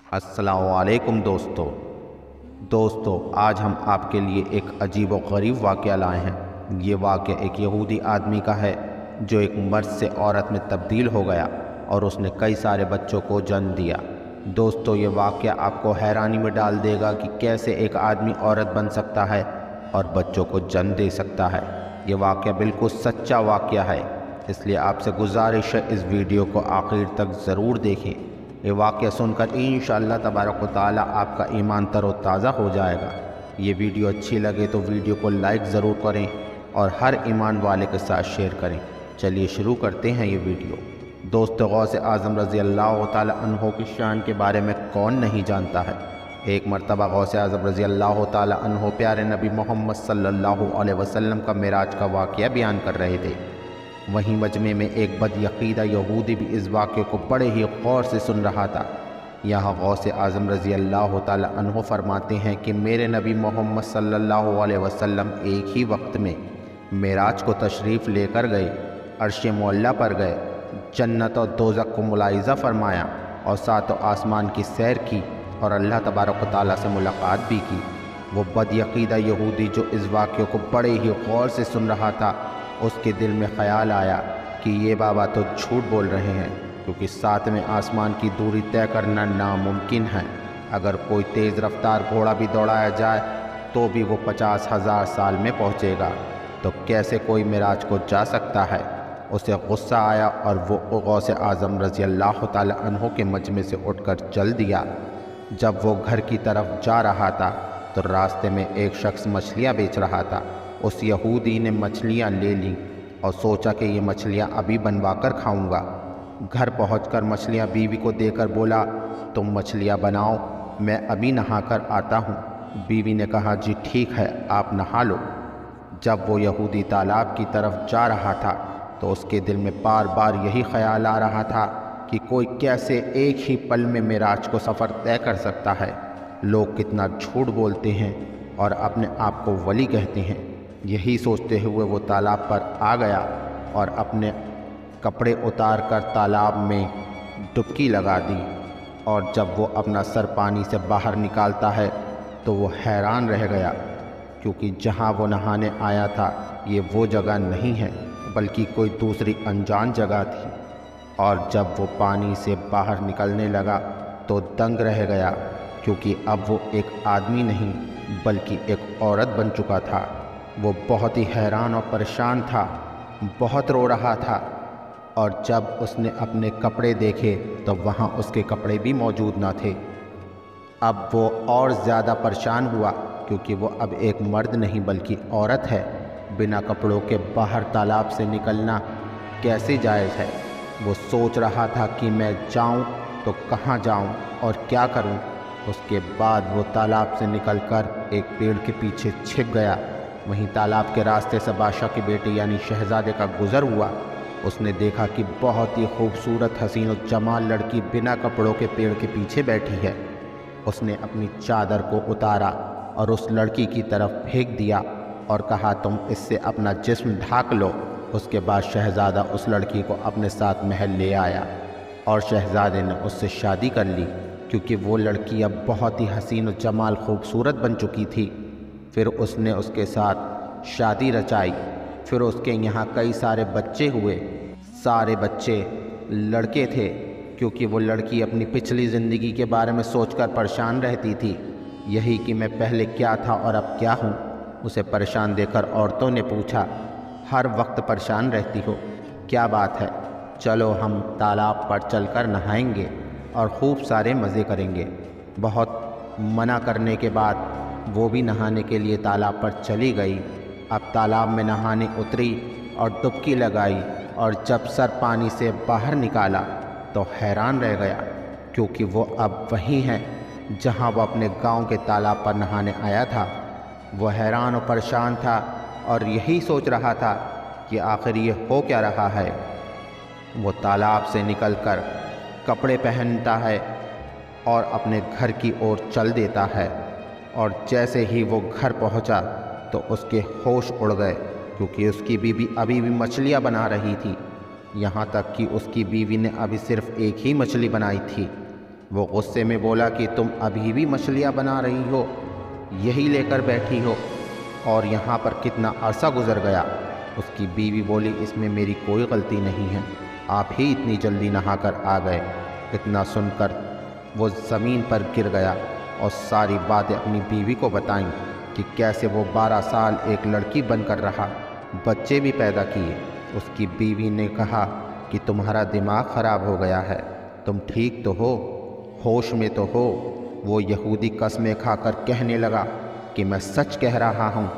अस्सलामुअलैकुम दोस्तों, आज हम आपके लिए एक अजीब व गरीब वाक़या लाए हैं। ये वाक़या एक यहूदी आदमी का है जो एक मर्द से औरत में तब्दील हो गया और उसने कई सारे बच्चों को जन्म दिया। दोस्तों, ये वाक़या आपको हैरानी में डाल देगा कि कैसे एक आदमी औरत बन सकता है और बच्चों को जन्म दे सकता है। ये वाक़या बिल्कुल सच्चा वाक़या है, इसलिए आपसे गुजारिश है इस वीडियो को आखिर तक ज़रूर देखें। ये वाक़या सुनकर इंशाअल्लाह तबारक व तआला आपका ईमान तरोताज़ा हो जाएगा। ये वीडियो अच्छी लगे तो वीडियो को लाइक ज़रूर करें और हर ईमान वाले के साथ शेयर करें। चलिए शुरू करते हैं ये वीडियो। दोस्तों, गौसे आज़म रज़ी अल्लाह तआला अन्हो की शान के बारे में कौन नहीं जानता है। एक मरतबा गौसे आज़म रज़ी अल्लाह तआला अन्हो प्यारे नबी मोहम्मद सल्लल्लाहु अलैहि वसल्लम का मेराज का वाक़या बयान कर रहे थे। वहीं मजमे में एक बदयकीदा यहूदी भी इस वाक़े को बड़े ही गौर से सुन रहा था। यहाँ गौसे आज़म रज़ी अल्लाह तआला अन्हो फरमाते हैं कि मेरे नबी मोहम्मद सल्लल्लाहु अलैहि वसल्लम एक ही वक्त में मेराज को तशरीफ़ लेकर गए, अर्श मुअल्ला पर गए, जन्नत और दोज़ख को मुलाहिज़ा फरमाया और सातों आसमान की सैर की और अल्लाह तबारक व तआला से मुलाकात भी की। वो बदयकीदा यहूदी जो इस वाक़े को बड़े ही गौर से सुन रहा था, उसके दिल में ख़याल आया कि ये बाबा तो झूठ बोल रहे हैं, क्योंकि सातवें आसमान की दूरी तय करना नामुमकिन है। अगर कोई तेज़ रफ्तार घोड़ा भी दौड़ाया जाए तो भी वो 50,000 साल में पहुँचेगा, तो कैसे कोई मेराज को जा सकता है। उसे गुस्सा आया और वो गौसे आज़म रज़ी अल्लाह तआला अन्हो के मजमे से उठकर चल दिया। जब वो घर की तरफ जा रहा था तो रास्ते में एक शख्स मछलियाँ बेच रहा था। उस यहूदी ने मछलियाँ ले लीं और सोचा कि ये मछलियाँ अभी बनवा कर खाऊँगा। घर पहुँचकर मछलियाँ बीवी को देकर बोला, तुम मछलियाँ बनाओ, मैं अभी नहा कर आता हूँ। बीवी ने कहा, जी ठीक है, आप नहा लो। जब वो यहूदी तालाब की तरफ जा रहा था तो उसके दिल में बार बार यही ख्याल आ रहा था कि कोई कैसे एक ही पल में मेराज को सफ़र तय कर सकता है। लोग कितना झूठ बोलते हैं और अपने आप को वली कहते हैं। यही सोचते हुए वो तालाब पर आ गया और अपने कपड़े उतार कर तालाब में डुबकी लगा दी। और जब वो अपना सर पानी से बाहर निकालता है तो वो हैरान रह गया, क्योंकि जहाँ वो नहाने आया था ये वो जगह नहीं है, बल्कि कोई दूसरी अनजान जगह थी। और जब वो पानी से बाहर निकलने लगा तो दंग रह गया, क्योंकि अब वो एक आदमी नहीं बल्कि एक औरत बन चुका था। वो बहुत ही हैरान और परेशान था, बहुत रो रहा था। और जब उसने अपने कपड़े देखे तो वहाँ उसके कपड़े भी मौजूद न थे। अब वो और ज़्यादा परेशान हुआ, क्योंकि वो अब एक मर्द नहीं बल्कि औरत है। बिना कपड़ों के बाहर तालाब से निकलना कैसे जायज़ है। वो सोच रहा था कि मैं जाऊँ तो कहाँ जाऊँ और क्या करूँ। उसके बाद वो तालाब से निकलकर एक पेड़ के पीछे छिप गया। वहीं तालाब के रास्ते से बादशाह के बेटे यानी शहज़ादे का गुज़र हुआ। उसने देखा कि बहुत ही खूबसूरत हसीन और जमाल लड़की बिना कपड़ों के पेड़ के पीछे बैठी है। उसने अपनी चादर को उतारा और उस लड़की की तरफ फेंक दिया और कहा, तुम इससे अपना जिस्म ढाँक लो। उसके बाद शहज़ादा उस लड़की को अपने साथ महल ले आया और शहज़ादे ने उससे शादी कर ली, क्योंकि वो लड़की अब बहुत ही हसीन और जमाल खूबसूरत बन चुकी थी। फिर उसने उसके साथ शादी रचाई। फिर उसके यहाँ कई सारे बच्चे हुए। सारे बच्चे लड़के थे, क्योंकि वो लड़की अपनी पिछली ज़िंदगी के बारे में सोचकर परेशान रहती थी, यही कि मैं पहले क्या था और अब क्या हूँ। उसे परेशान देखकर औरतों ने पूछा, हर वक्त परेशान रहती हो, क्या बात है? चलो हम तालाब पर चलकर नहाएंगे और खूब सारे मज़े करेंगे। बहुत मना करने के बाद वो भी नहाने के लिए तालाब पर चली गई। अब तालाब में नहाने उतरी और डुबकी लगाई, और जब सर पानी से बाहर निकाला तो हैरान रह गया, क्योंकि वो अब वहीं है जहां वो अपने गांव के तालाब पर नहाने आया था। वो हैरान और परेशान था और यही सोच रहा था कि आखिर ये हो क्या रहा है। वो तालाब से निकलकर कपड़े पहनता है और अपने घर की ओर चल देता है। और जैसे ही वो घर पहुंचा तो उसके होश उड़ गए, क्योंकि उसकी बीवी अभी भी मछलियां बना रही थी। यहाँ तक कि उसकी बीवी ने अभी सिर्फ एक ही मछली बनाई थी। वो गुस्से में बोला कि तुम अभी भी मछलियाँ बना रही हो, यही लेकर बैठी हो, और यहाँ पर कितना अरसा गुजर गया। उसकी बीवी बोली, इसमें मेरी कोई गलती नहीं है, आप ही इतनी जल्दी नहाकर आ गए। इतना सुनकर वो ज़मीन पर गिर गया और सारी बातें अपनी बीवी को बताईं कि कैसे वो 12 साल एक लड़की बनकर रहा, बच्चे भी पैदा किए। उसकी बीवी ने कहा कि तुम्हारा दिमाग ख़राब हो गया है, तुम ठीक तो हो, होश में तो हो। वो यहूदी कसमें खाकर कहने लगा कि मैं सच कह रहा हूँ।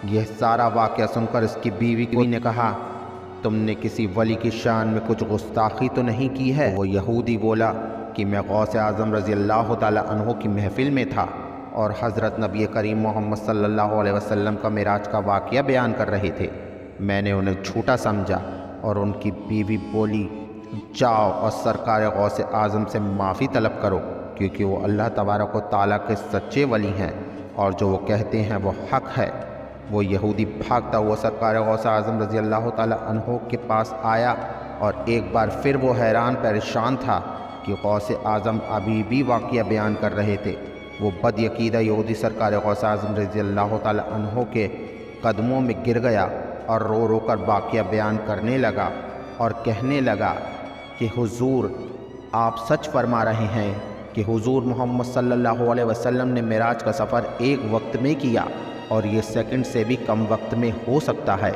यह सारा वाक़या सुनकर इसकी बीवी ने कहा, तुमने किसी वली की शान में कुछ गुस्ताखी तो नहीं की है? वो यहूदी बोला कि मैं गौसे आज़म रज़ी अल्लाह ताला अन्हो की महफ़िल में था और हज़रत नबी करीम मोहम्मद सल्लल्लाहु अलैहि वसल्लम का मेराज का वाक़या बयान कर रहे थे। मैंने उन्हें झूठा समझा। और उनकी बीवी बोली, जाओ और सरकार गौसे आज़म से माफ़ी तलब करो, क्योंकि वो अल्लाह तबारक व तआला के सच्चे वली हैं और जो वो कहते हैं वो हक़ है। वो यहूदी भागता हुआ सरकार गौसे आज़म रज़ी अल्लाह ताला अन्हो के पास आया और एक बार फिर वो हैरान परेशान था कि गौसे आज़म अभी भी वाक़या बयान कर रहे थे। वो बदयकीदा यहूदी सरकार गौसे आज़म रज़ी अल्लाह ताला अन्हो के कदमों में गिर गया और रो रो कर वाक़या बयान करने लगा और कहने लगा कि हुज़ूर, आप सच फरमा रहे हैं कि हुज़ूर मोहम्मद सल्लल्लाहु अलैहि वसल्लम ने मेराज का सफ़र एक वक्त में किया और ये सेकंड से भी कम वक्त में हो सकता है।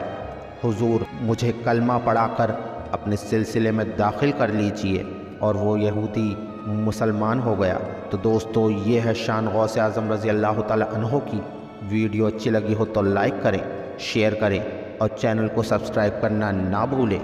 हुज़ूर, मुझे कलमा पढ़ाकर अपने सिलसिले में दाखिल कर लीजिए। और वो यहूदी मुसलमान हो गया। तो दोस्तों, ये है शान गौसे आज़म रज़ी अल्लाह ताला अन्हो की। वीडियो अच्छी लगी हो तो लाइक करें, शेयर करें और चैनल को सब्सक्राइब करना ना भूलें।